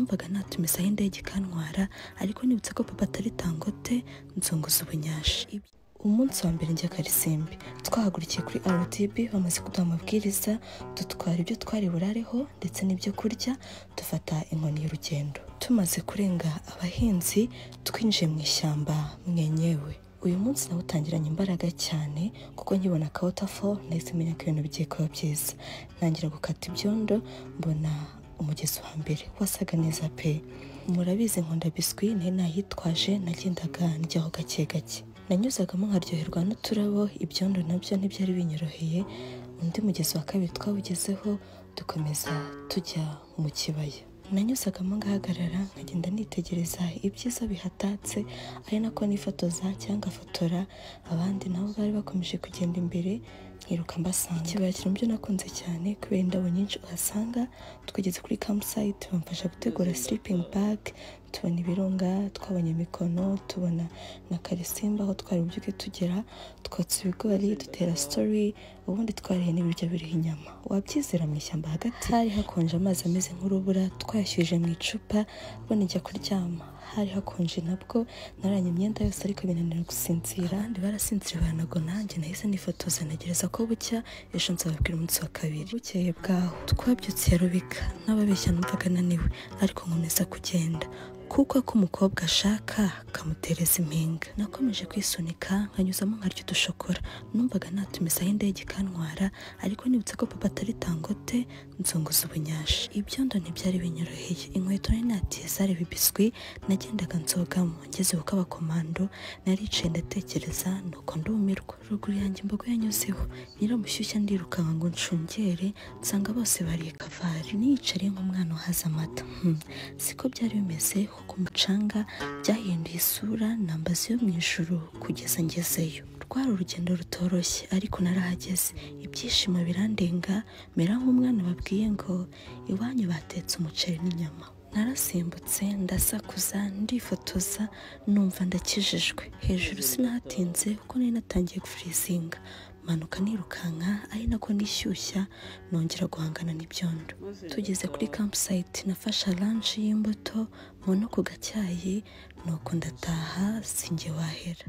numvaga natumizaho indege ikantwara ariko nibutse ko papa atari Dangote nzunguza ubunyashi. Umunsi wa mbere njya Karisimbi twahagurukiye kuri RTB bamaze kuduha amabwiriza dutwara ibyo twari burareho ndetse n'ibyo kurya dufata inkoni y'urugendo. Tumaze kurenga abahinzi twinjiye mu ishyamba mwenyewe. Uyu munsi nawutangiranye imbaraga cyane kuko nkibona ka waterfall nahise menya ko ibintu bigiye kuba byiza. Ntangira gukata ibyondo mbona umugezi wa mbere wasaga neza pe. Murabizi nkunda biswi nari nayitwaje nagendaga njyaho gake gake. Nanyuzagamo nkaryoherwa n'uturabo, ibyondo nabyo ntibyari binyoroheye. Undi mugezi wa kabiri twawugezeho dukomeza tujya mu kibaya. Nanyuzagamo ngahagarara nkagenda nitegereza ibyiza bihatatse ari nako nifotoza cyangwa fotora abandi nabo bari bakomeje kugenda imbere nkiruka mbasanga. Ikibaya kiri mu byo nakunze cyane kubera indabo nyinshi uhasanga. Twageze kuri campsite bamfasha gutegura sleeping bag, tubona ibirunga, twabonye Mikono, tubona na Karisimbi aho twari bubyuke tugera, twotsa ibigori, dutera story, ubundi twariye n'ibiryo biriho inyama. Wabyizera mu ishyamba hagati hari hakonje, amazi ameze nk'urubura twayashyuhije mu icupa. Ubwo njya kuryama hari hakonje nabwo, naranye imyenda yose ariko binanira gusinzira. Ndi barasinzira banago nanjye nahise nifotoza ntegereza ko bucya ejo nzababwira umunsi wa kabiri. Bukeye bwaho twabyutse ya Rubika n'ababeshya numvaga naniwe ariko nkomeza kugenda kuko ko umukobwa ashaka kamutereza impinga. Nakomeje kwisunika nkanyuzamo nkarya udushokora. Numvaga natumizaho indege ikantwara ariko nibutse ko papa atari Dangote nzunguza ubunyashi. Ibyondo ntibyari binyoroheye. Inkweto nari natiye zari ibibiswi nagendaga nzogamo. Ngeze ku kabakomando naricaye ndatekereza nuko ndumirwa. Ruguru yanjye imbogo yanyuzeho nyiramushyushya ndirukanka ngo nshungere nsanga bose bariye kavari. Niyicariye nk'umwana uhaza amata. Siko byari bimeze ku mucanga, byahinduye isura nambaza yo mu ijuru kugeza ngezeyo. Rwari urugendo rutoroshye ariko narahageze. Ibyishimo birandenga mera nk'umwana babwiye ngo iwanyu batetse umuceri n'inyama. Narasimbutse ndasakuza ndifotoza numva ndakijijwe. Hejuru sinahatinze kuko nari natangiye gufrizinga. Manuka nirukanka ari nako nishyushya nongera guhangana n'ibyondo. Tugeze kuri campsite nafasha lunch y'imbuto mono ku gacyayi nuko ndataha sinjye wahera.